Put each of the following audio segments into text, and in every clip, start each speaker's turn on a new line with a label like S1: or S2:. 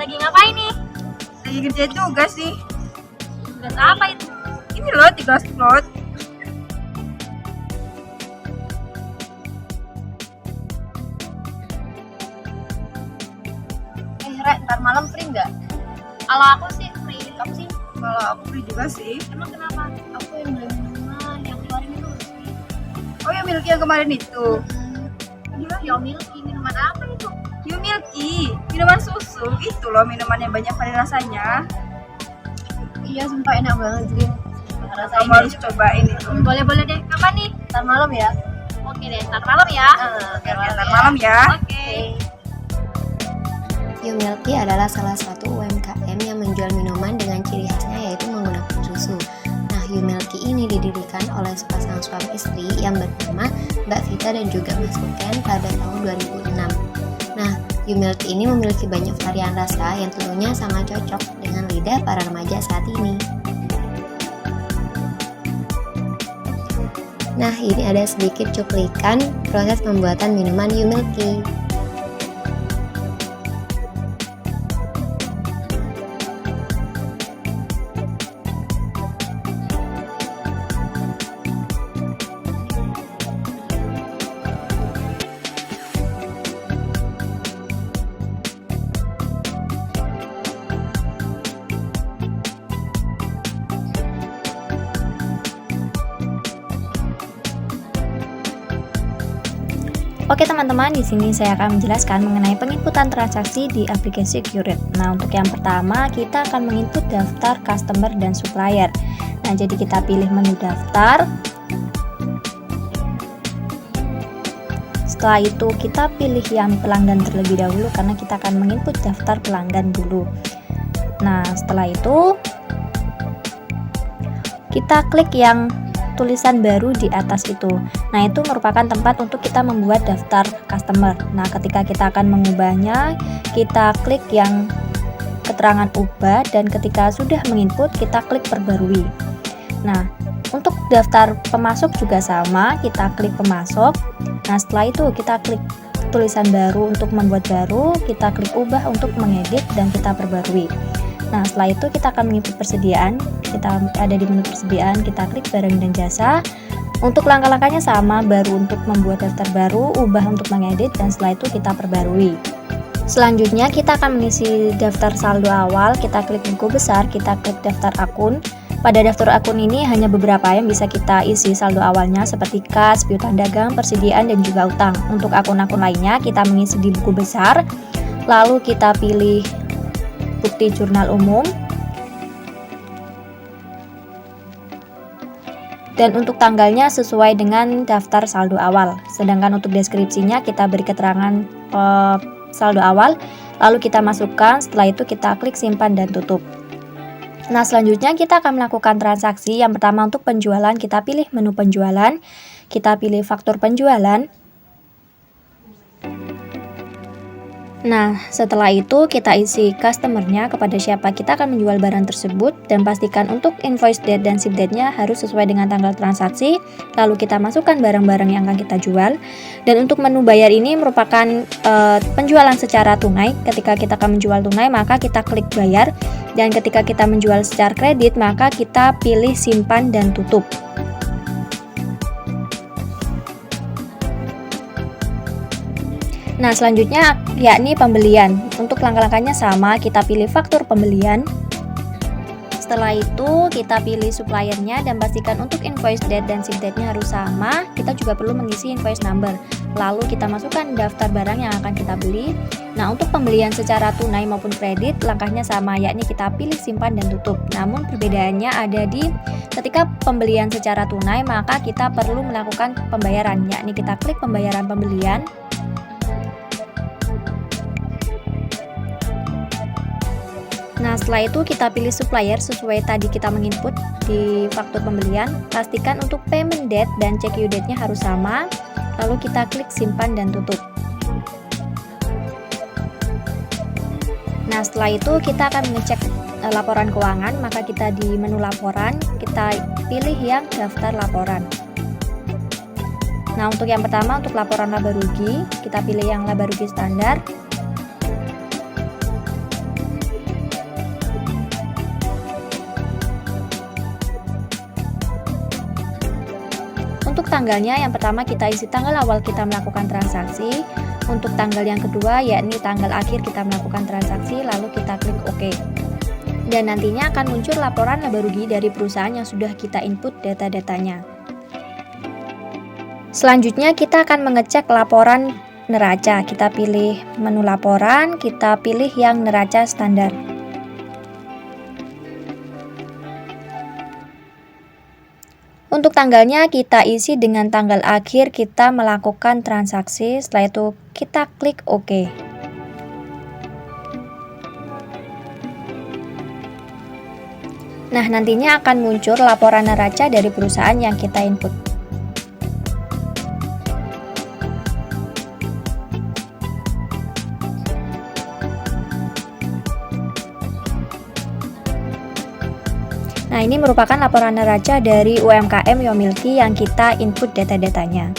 S1: Lagi ngapain nih?
S2: Lagi kerja tugas sih.
S1: Tugas apa itu?
S2: Ini loh 3 slot.
S3: Rek, ntar malam free nggak?
S1: Kalau aku sih free, kamu sih?
S2: Kalau aku free juga sih.
S1: Emang kenapa?
S3: Aku yang beli minuman yang keluarin itu sih.
S2: Oh ya Milky yang kemarin itu.
S1: Gila, ya Milky, minuman apa itu?
S2: You Milky, minuman susu. Itu loh minuman yang banyak vari rasanya.
S3: Iya, sumpah enak banget jadi rasain
S2: Kamu
S3: deh.
S2: harus cobain itu.
S1: Boleh deh, kapan nih?
S3: Ntar malam ya.
S1: Oke deh, ntar malam ya.
S2: Ntar malam ya.
S1: Oke.
S4: You Milky adalah salah satu UMKM yang menjual minuman dengan ciri khasnya yaitu menggunakan susu. Nah, You Milky ini didirikan oleh sepasang suami istri yang bernama Mbak Vita dan juga Mas Ken pada tahun 2006. Nah, You Milky ini memiliki banyak varian rasa yang tentunya sangat cocok dengan lidah para remaja saat ini. Nah, ini ada sedikit cuplikan proses pembuatan minuman You Milky.
S5: Oke teman-teman, di sini saya akan menjelaskan mengenai penginputan transaksi di aplikasi Qurate. Nah, untuk yang pertama kita akan menginput daftar customer dan supplier. Nah, jadi kita pilih menu daftar. Setelah itu kita pilih yang pelanggan terlebih dahulu karena kita akan menginput daftar pelanggan dulu. Nah, setelah itu kita klik yang tulisan baru di atas itu. Nah, itu merupakan tempat untuk kita membuat daftar customer. Nah, ketika kita akan mengubahnya, kita klik yang keterangan ubah dan ketika sudah menginput, kita klik perbarui. Nah, untuk daftar pemasok juga sama, kita klik pemasok. Nah, setelah itu kita klik tulisan baru untuk membuat baru, kita klik ubah untuk mengedit dan kita perbarui. Nah, setelah itu kita akan menginput persediaan. Kita ada di menu persediaan, kita klik barang dan jasa. Untuk langkah-langkahnya sama, baru untuk membuat daftar baru, ubah untuk mengedit, dan setelah itu kita perbarui. Selanjutnya kita akan mengisi daftar saldo awal. Kita klik buku besar, kita klik daftar akun. Pada daftar akun ini hanya beberapa yang bisa kita isi saldo awalnya seperti kas, piutang dagang, persediaan, dan juga utang. Untuk akun-akun lainnya kita mengisi di buku besar. Lalu kita pilih bukti jurnal umum. Dan untuk tanggalnya sesuai dengan daftar saldo awal. Sedangkan untuk deskripsinya kita beri keterangan saldo awal, lalu kita masukkan, setelah itu kita klik simpan dan tutup. Nah, selanjutnya kita akan melakukan transaksi. Yang pertama untuk penjualan, kita pilih menu penjualan, kita pilih faktur penjualan. Nah, setelah itu kita isi customer-nya kepada siapa kita akan menjual barang tersebut dan pastikan untuk invoice date dan ship date-nya harus sesuai dengan tanggal transaksi. Lalu kita masukkan barang-barang yang akan kita jual. Dan untuk menu bayar ini merupakan penjualan secara tunai. Ketika kita akan menjual tunai, maka kita klik bayar. Dan ketika kita menjual secara kredit, maka kita pilih simpan dan tutup. Nah, selanjutnya yakni pembelian. Untuk langkah-langkahnya sama, kita pilih faktur pembelian. Setelah itu kita pilih suppliernya dan pastikan untuk invoice date dan ship date-nya harus sama. Kita juga perlu mengisi invoice number. Lalu kita masukkan daftar barang yang akan kita beli. Nah, untuk pembelian secara tunai maupun kredit, langkahnya sama, yakni kita pilih simpan dan tutup. Namun perbedaannya ada di ketika pembelian secara tunai, maka kita perlu melakukan pembayaran, yakni kita klik pembayaran pembelian. Nah, setelah itu kita pilih supplier sesuai tadi kita menginput di faktur pembelian. Pastikan untuk payment date dan check due date-nya harus sama. Lalu kita klik simpan dan tutup. Nah, setelah itu kita akan mengecek laporan keuangan. Maka kita di menu laporan, kita pilih yang daftar laporan. Nah, untuk yang pertama untuk laporan laba rugi, kita pilih yang laba rugi standar. Untuk tanggalnya, yang pertama kita isi tanggal awal kita melakukan transaksi. Untuk tanggal yang kedua, yakni tanggal akhir kita melakukan transaksi, lalu kita klik OK. Dan nantinya akan muncul laporan laba rugi dari perusahaan yang sudah kita input data-datanya. Selanjutnya kita akan mengecek laporan neraca. Kita pilih menu laporan, kita pilih yang neraca standar. Untuk tanggalnya kita isi dengan tanggal akhir kita melakukan transaksi, setelah itu kita klik OK. Nah, nantinya akan muncul laporan neraca dari perusahaan yang kita input. Nah, ini merupakan laporan neraca dari UMKM Yomilki yang kita input data-datanya.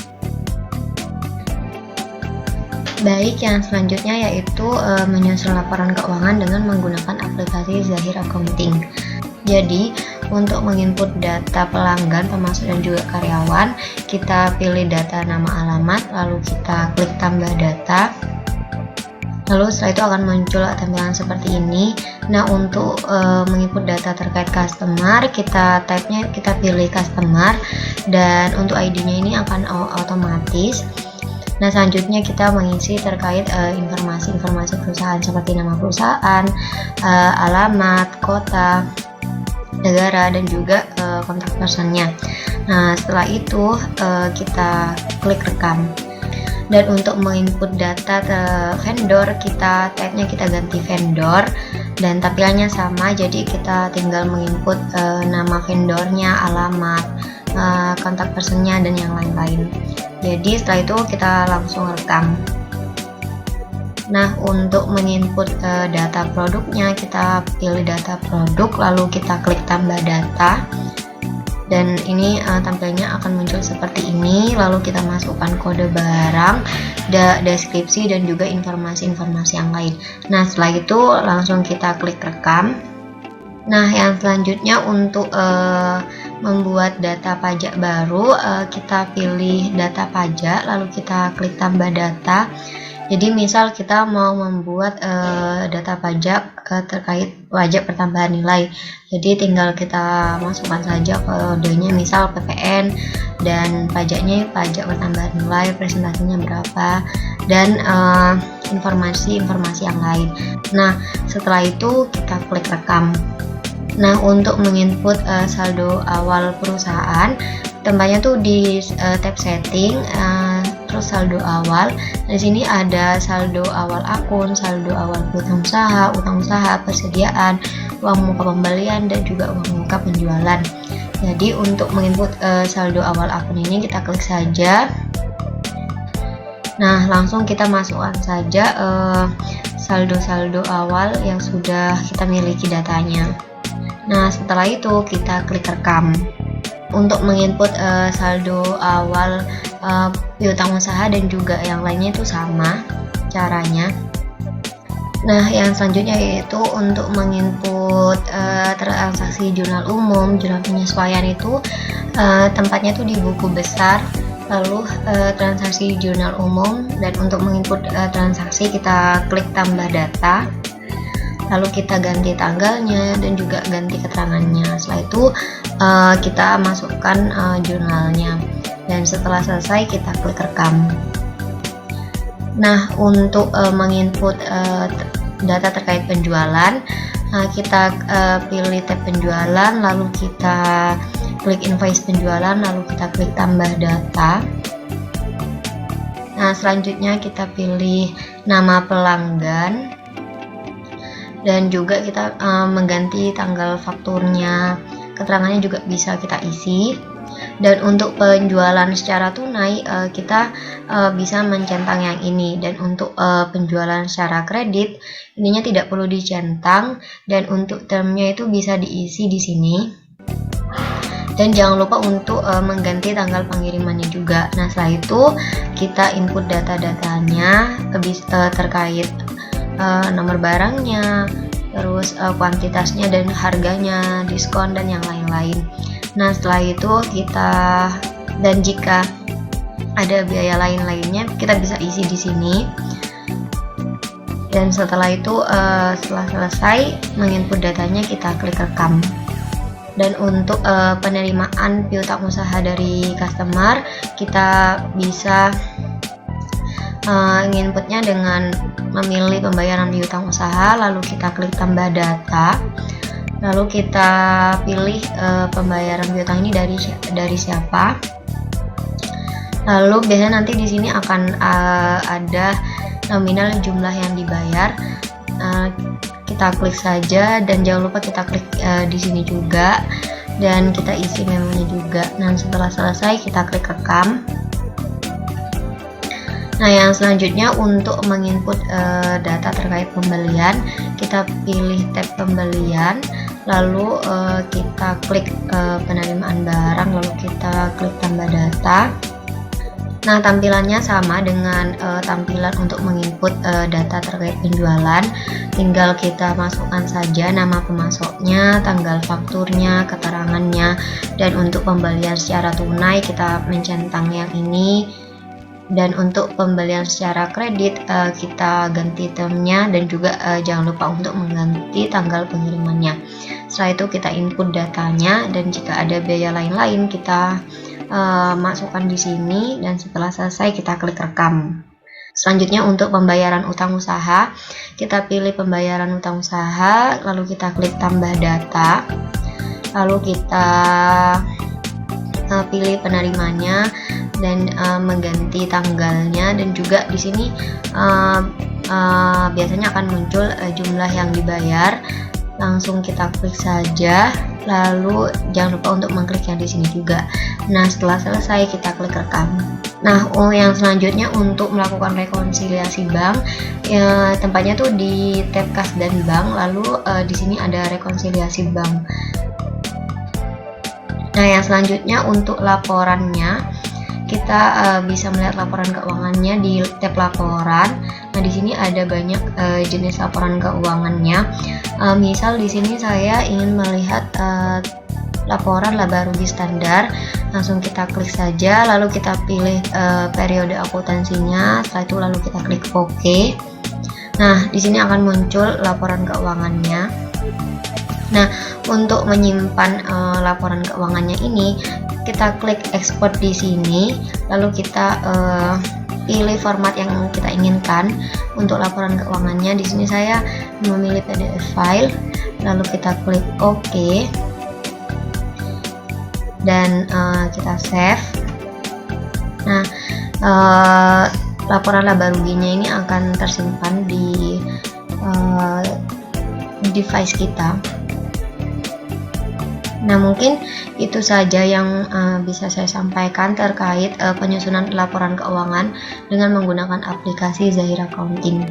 S4: Baik, yang selanjutnya yaitu menyusun laporan keuangan dengan menggunakan aplikasi Zahir Accounting. Jadi, untuk menginput data pelanggan, pemasok dan juga karyawan, kita pilih data nama alamat, lalu kita klik tambah data. Lalu setelah itu akan muncul tampilan seperti ini. Nah, untuk menginput data terkait customer, kita tab-nya kita pilih customer, dan untuk ID-nya ini akan otomatis. Nah, selanjutnya kita mengisi terkait informasi-informasi perusahaan seperti nama perusahaan, alamat, kota, negara, dan juga kontak personnya. Nah, setelah itu kita klik rekam. Dan untuk menginput data vendor, kita tab-nya kita ganti vendor, dan tampilannya sama, jadi kita tinggal menginput nama vendornya, alamat, kontak personnya, dan yang lain-lain. Jadi setelah itu kita langsung rekam. Nah, untuk menginput data produknya, kita pilih data produk, lalu kita klik tambah data. Dan ini tampilannya akan muncul seperti ini, lalu kita masukkan kode barang, deskripsi, dan juga informasi-informasi yang lain. Nah, setelah itu langsung kita klik rekam. Nah, yang selanjutnya untuk membuat data pajak baru, kita pilih data pajak, lalu kita klik tambah data. Jadi misal kita mau membuat data pajak terkait pajak pertambahan nilai, jadi tinggal kita masukkan saja kodenya, misal PPN, dan pajaknya pajak pertambahan nilai, presentasinya berapa, dan informasi-informasi yang lain. Nah, setelah itu kita klik rekam. Nah, untuk menginput saldo awal perusahaan, tempatnya tuh di tab setting, terus saldo awal. Di sini ada saldo awal akun, saldo awal utang usaha, persediaan, uang muka pembelian, dan juga uang muka penjualan. Jadi untuk menginput saldo awal akun ini kita klik saja. Nah, langsung kita masukkan saja saldo-saldo awal yang sudah kita miliki datanya. Nah, setelah itu kita klik rekam. Untuk menginput saldo awal piutang usaha dan juga yang lainnya itu sama caranya. Nah, yang selanjutnya yaitu untuk menginput transaksi jurnal umum, jurnal penyesuaian itu tempatnya tuh di buku besar, lalu transaksi jurnal umum, dan untuk menginput transaksi kita klik tambah data. Lalu kita ganti tanggalnya dan juga ganti keterangannya. Setelah itu kita masukkan jurnalnya, dan setelah selesai kita klik rekam. Nah, untuk menginput data terkait penjualan, kita pilih tab penjualan, lalu kita klik invoice penjualan, lalu kita klik tambah data. Nah, selanjutnya kita pilih nama pelanggan, dan juga kita mengganti tanggal fakturnya, keterangannya juga bisa kita isi. Dan untuk penjualan secara tunai kita bisa mencentang yang ini, dan untuk penjualan secara kredit ininya tidak perlu dicentang, dan untuk termnya itu bisa diisi di sini. Dan jangan lupa untuk mengganti tanggal pengirimannya juga. Nah, setelah itu kita input data-datanya terkait nomor barangnya, terus kuantitasnya dan harganya, diskon, dan yang lain-lain. Nah, setelah itu kita Dan jika ada biaya lain-lainnya kita bisa isi di sini. Dan setelah itu setelah selesai menginput datanya kita klik rekam. Dan untuk penerimaan piutang usaha dari customer kita bisa inputnya dengan memilih pembayaran piutang usaha, lalu kita klik tambah data, lalu kita pilih pembayaran piutang ini dari siapa. Lalu biasanya nanti di sini akan ada nominal jumlah yang dibayar. Kita klik saja dan jangan lupa kita klik di sini juga dan kita isi memonya juga. Nah, setelah selesai kita klik rekam. Nah, yang selanjutnya untuk menginput data terkait pembelian, kita pilih tab pembelian, lalu kita klik penerimaan barang, lalu kita klik tambah data. Nah, tampilannya sama dengan tampilan untuk menginput data terkait penjualan. Tinggal kita masukkan saja nama pemasoknya, tanggal fakturnya, keterangannya, dan untuk pembelian secara tunai kita mencentang yang ini. Dan untuk pembelian secara kredit kita ganti termnya dan juga jangan lupa untuk mengganti tanggal pengirimannya. Setelah itu kita input datanya dan jika ada biaya lain-lain kita masukkan di sini dan setelah selesai kita klik rekam. Selanjutnya untuk pembayaran utang usaha, kita pilih pembayaran utang usaha, lalu kita klik tambah data, lalu kita pilih penerimanya dan mengganti tanggalnya dan juga di sini biasanya akan muncul jumlah yang dibayar. Langsung kita klik saja, lalu jangan lupa untuk mengklik yang di sini juga. Nah, setelah selesai kita klik rekam. Nah, yang selanjutnya untuk melakukan rekonsiliasi bank, tempatnya tuh di tab kas dan bank, lalu di sini ada rekonsiliasi bank. Nah, yang selanjutnya untuk laporannya, kita bisa melihat laporan keuangannya di tab laporan. Nah, di sini ada banyak jenis laporan keuangannya. Misal di sini saya ingin melihat laporan laba rugi standar, langsung kita klik saja, lalu kita pilih periode akuntansinya. Setelah itu lalu kita klik OK. Nah, di sini akan muncul laporan keuangannya. Nah, untuk menyimpan laporan keuangannya ini, kita klik export di sini, lalu kita pilih format yang kita inginkan untuk laporan keuangannya. Di sini saya memilih PDF file, lalu kita klik OK dan kita save. Nah, laporan laba ruginya ini akan tersimpan di device kita. Nah, mungkin itu saja yang bisa saya sampaikan terkait penyusunan laporan keuangan dengan menggunakan aplikasi Zahir Accounting.